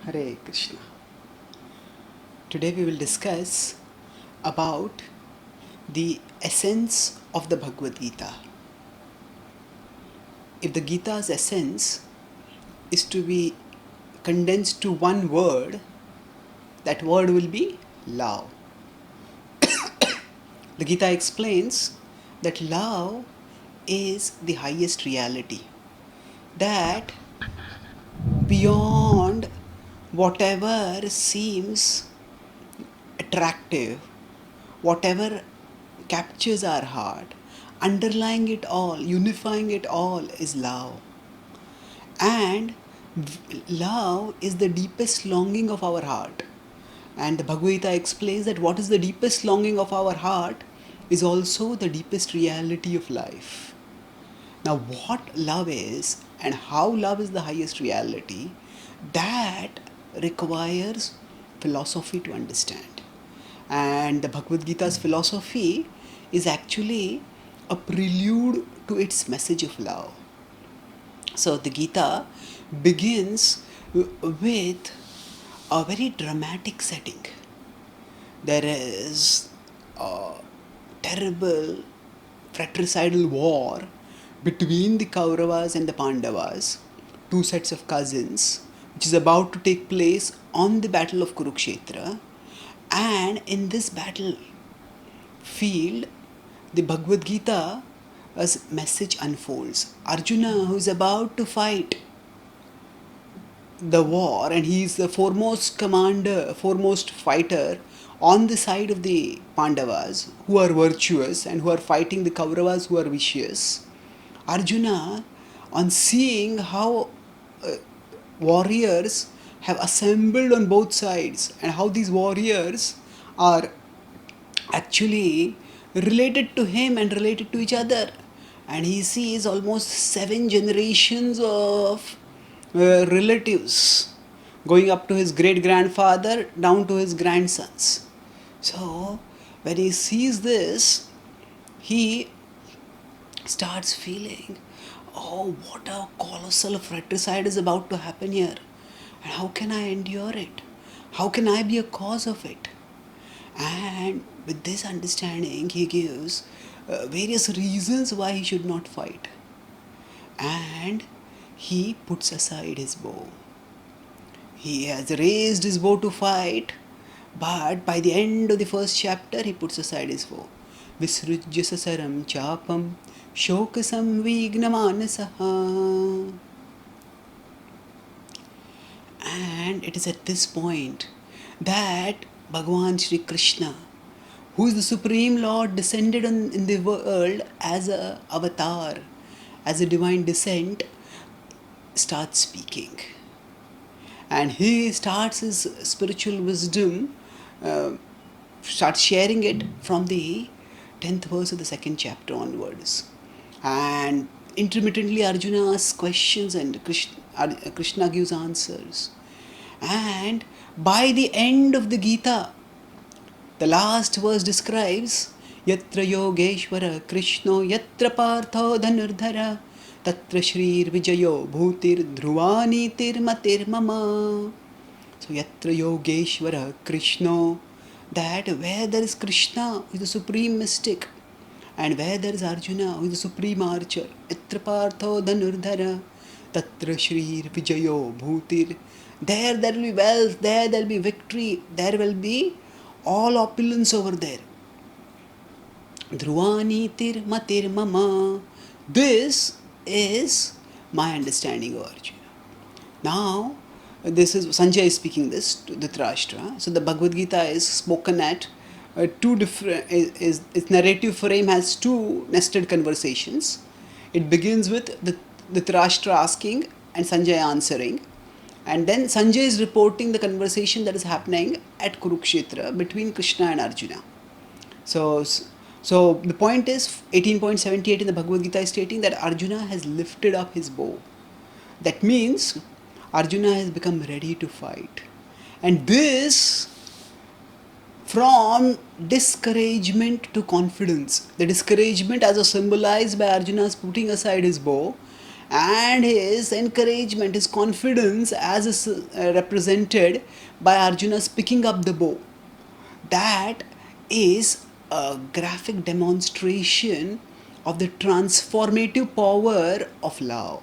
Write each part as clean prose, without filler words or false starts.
Hare Krishna. Today we will discuss about the essence of the Bhagavad Gita. If the Gita's essence is to be condensed to one word, that word will be love. The Gita explains that love is the highest reality, that beyond whatever seems attractive, whatever captures our heart, underlying it all, unifying it all is love. And love is the deepest longing of our heart. And the Bhagavad Gita explains that what is the deepest longing of our heart is also the deepest reality of life. Now, what love is and how love is the highest reality, that requires philosophy to understand. And the Bhagavad Gita's philosophy is actually a prelude to its message of love. So the Gita begins with a very dramatic setting. There is a terrible fratricidal war between the Kauravas and the Pandavas, two sets of cousins, which is about to take place on the battle of Kurukshetra. And in this battlefield, the Bhagavad Gita's message unfolds. Arjuna, who is about to fight the war, and he is the foremost commander, foremost fighter on the side of the Pandavas, who are virtuous and who are fighting the Kauravas, who are vicious. Arjuna, on seeing how warriors have assembled on both sides and how these warriors are actually related to him and related to each other, and he sees almost 7 generations of relatives going up to his great grandfather down to his grandsons. So when he sees this, he starts feeling, oh, what a colossal fratricide is about to happen here, and how can I endure it? How can I be a cause of it? And with this understanding, he gives various reasons why he should not fight. And he puts aside his bow. He has raised his bow to fight, but by the end of the first chapter, he puts aside his bow. Visrujya sasaram chapam shokasam vignamanasaha. And it is at this point that Bhagavan Shri Krishna, who is the Supreme Lord, descended in the world as a avatar, as a divine descent, starts speaking. And he starts his spiritual wisdom, starts sharing it from the 10th verse of the 2nd chapter onwards. And intermittently Arjuna asks questions and Krishna gives answers. And by the end of the Gita, the last verse describes Yatra Yogeshwara Krishno Yatra Partho Dhanurdhara Tatra Shrir Vijayo Bhutir Dhruvani Tirmatir Mama. So Yatra Yogeshwara Krishno, that where there is Krishna, who is the supreme mystic, and where there is Arjuna, who is the supreme archer, Yatra Partho Dhanurdhara Tatra Shrir Vijayo Bhutir, there will be wealth, there will be victory, there will be all opulence over there. Dhruvani tir matir mama. This is my understanding of Arjuna. Now, this is Sanjay is speaking this to Dhritarashtra. So the Bhagavad Gita is spoken at two different. Its narrative frame has two nested conversations. It begins with the Dhritarashtra asking and Sanjay answering. And then Sanjay is reporting the conversation that is happening at Kurukshetra between Krishna and Arjuna. So the point is 18.78 in the Bhagavad Gita is stating that Arjuna has lifted up his bow. That means Arjuna has become ready to fight. And this, from discouragement to confidence. The discouragement as symbolized by Arjuna's putting aside his bow, and his encouragement, his confidence, as is represented by Arjuna's picking up the bow. That is a graphic demonstration of the transformative power of love.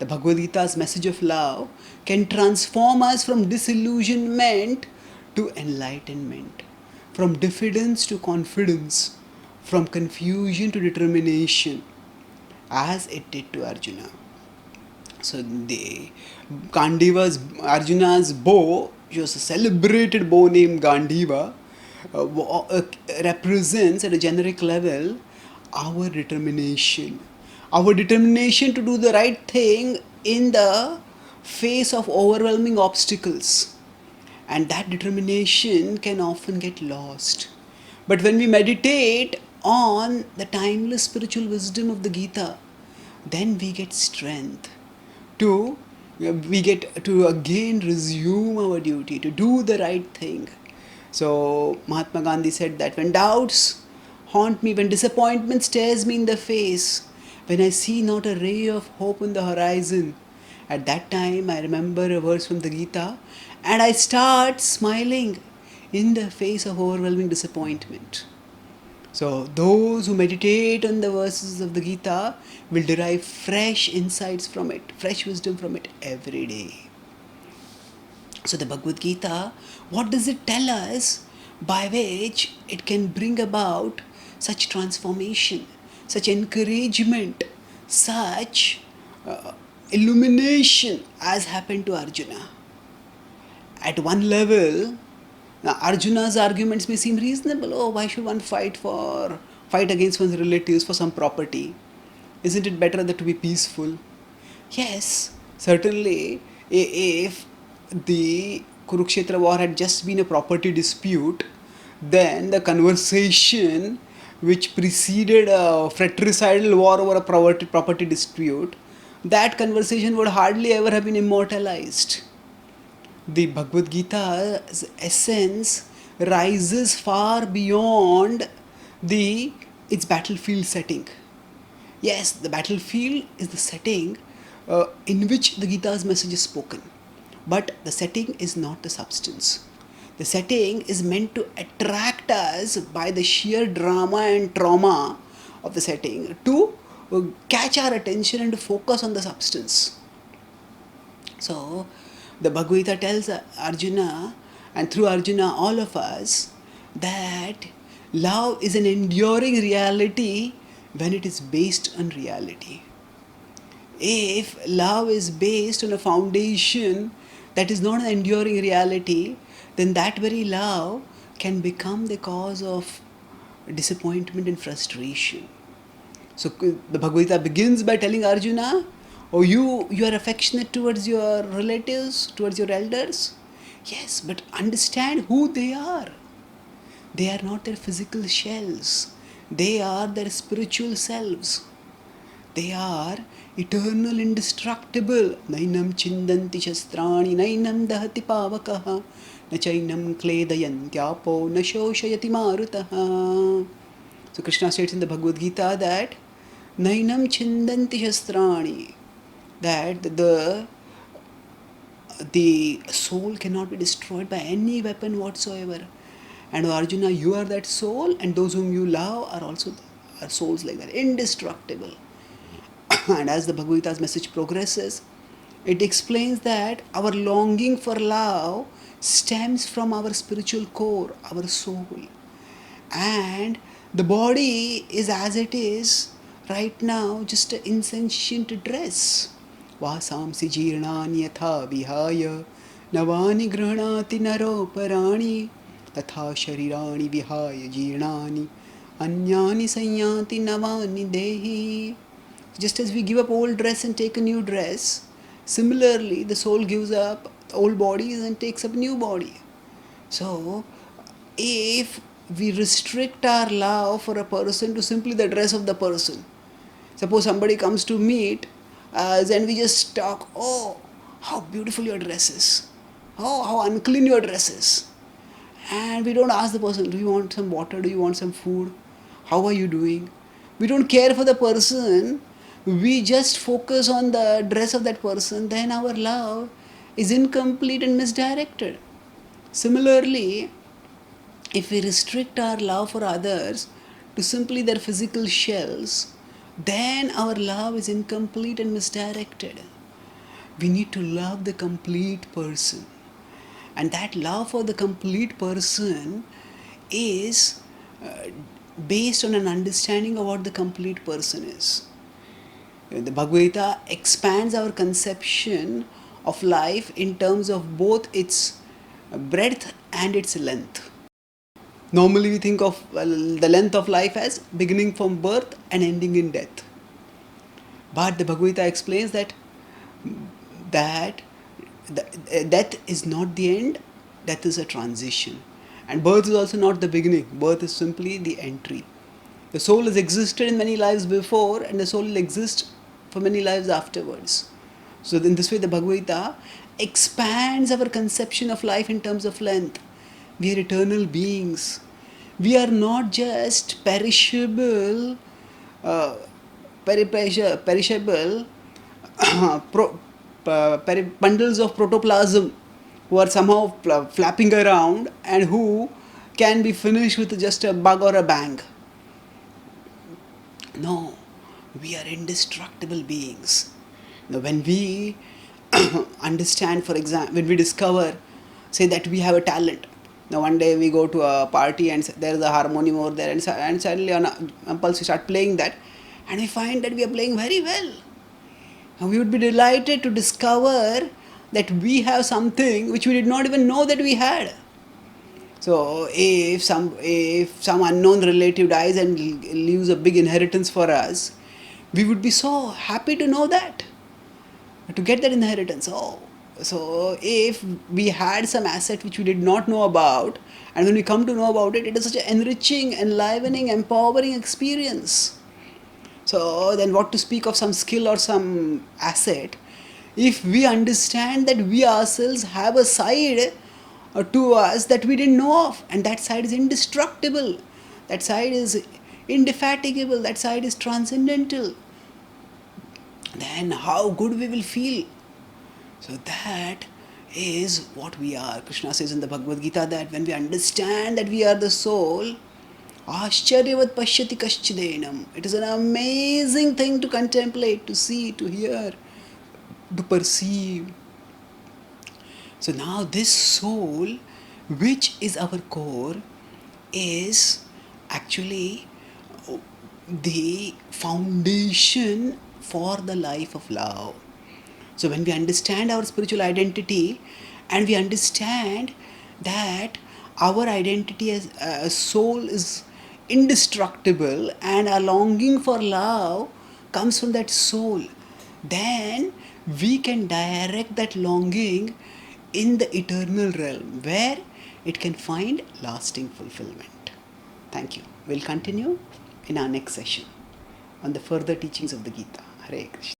The Bhagavad Gita's message of love can transform us from disillusionment to enlightenment, from diffidence to confidence, from confusion to determination, as it did to Arjuna. So the Gandiva's Arjuna's bow, which was a celebrated bow named Gandiva, represents at a generic level our determination to do the right thing in the face of overwhelming obstacles. And that determination can often get lost. But when we meditate on the timeless spiritual wisdom of the Gita, then we get strength to we get to again resume our duty to do the right thing. So Mahatma Gandhi said that when doubts haunt me, when disappointment stares me in the face, when I see not a ray of hope on the horizon, at that time I remember a verse from the Gita and I start smiling in the face of overwhelming disappointment. So those who meditate on the verses of the Gita will derive fresh insights from it, fresh wisdom from it every day. So the Bhagavad Gita, what does it tell us by which it can bring about such transformation, such encouragement, such illumination as happened to Arjuna? At one level, now Arjuna's arguments may seem reasonable. Oh, why should one fight against one's relatives for some property? Isn't it better that to be peaceful? Yes, certainly. If the Kurukshetra war had just been a property dispute, then the conversation which preceded a fratricidal war over a property dispute, that conversation would hardly ever have been immortalized. The Bhagavad Gita's essence rises far beyond its battlefield setting. Yes, the battlefield is the setting in which the Gita's message is spoken, but the setting is not the substance. The setting is meant to attract us by the sheer drama and trauma of the setting to catch our attention and to focus on the substance. So, the Bhagavad Gita tells Arjuna, and through Arjuna, all of us, that love is an enduring reality when it is based on reality. If love is based on a foundation that is not an enduring reality, then that very love can become the cause of disappointment and frustration. So the Bhagavad Gita begins by telling Arjuna, oh, you are affectionate towards your relatives, towards your elders. Yes, but understand who they are. They are not their physical shells. They are their spiritual selves. They are eternal, indestructible. Nainam chindanti shastrani, nainam dahati pavakaha, na chainam kledayantyapo, na shoshayati marutaha. So Krishna states in the Bhagavad Gita that nainam chindanti shastrani, that the soul cannot be destroyed by any weapon whatsoever. And Arjuna, you are that soul, and those whom you love are also are souls like that, indestructible. And as the Bhagavad Gita's message progresses, it explains that our longing for love stems from our spiritual core, our soul. And the body is as it is right now, just an insentient dress. Vasamsi jirnani yatha vihaya navani grihnati naro parani तथा शरीराणि विहाय जीर्णानि अन्यानि संयाति नवानि देहि. Just as we give up old dress and take a new dress, similarly the soul gives up old bodies and takes up new body. So if we restrict our love for a person to simply the dress of the person, suppose somebody comes to meet us and we just talk, oh, how beautiful your dress is, oh, how unclean your dress is. And we don't ask the person, do you want some water, do you want some food, how are you doing? We don't care for the person we just focus on the dress of that person, then our love is incomplete and misdirected. Similarly, if we restrict our love for others to simply their physical shells, then our love is incomplete and misdirected. We need to love the complete person. And that love for the complete person is based on an understanding of what the complete person is. The Bhagavad Gita expands our conception of life in terms of both its breadth and its length. Normally, we think of the length of life as beginning from birth and ending in death. But the Bhagavad Gita explains that death is not the end, death is a transition. And birth is also not the beginning, birth is simply the entry. The soul has existed in many lives before, and the soul will exist for many lives afterwards. So, in this way, the Bhagavad Gita expands our conception of life in terms of length. We are eternal beings. We are not just perishable, perishable bundles of protoplasm who are somehow flapping around and who can be finished with just a bug or a bang. No, we are indestructible beings. Now, when we understand, for example, when we discover, say that we have a talent. Now, one day we go to a party and there is a harmonium over there, and suddenly on impulse we start playing that, and we find that we are playing very well. And we would be delighted to discover that we have something which we did not even know that we had. So if some unknown relative dies and leaves a big inheritance for us, we would be so happy to know that, to get that inheritance. Oh, so if we had some asset which we did not know about, and when we come to know about it, it is such an enriching, enlivening, empowering experience. So then what to speak of some skill or some asset if we understand that we ourselves have a side to us that we didn't know of, and that side is indestructible, that side is indefatigable, that side is transcendental, then how good we will feel. So that is what we are. Krishna says in the Bhagavad Gita that when we understand that we are the soul, Ascharyavat pashyati kaschidenam. It is an amazing thing to contemplate, to see, to hear, to perceive. So now this soul, which is our core, is actually the foundation for the life of love. So when we understand our spiritual identity and we understand that our identity as a soul is indestructible and our longing for love comes from that soul, then we can direct that longing in the eternal realm where it can find lasting fulfillment. Thank you. We'll continue in our next session on the further teachings of the Gita. Hare Krishna.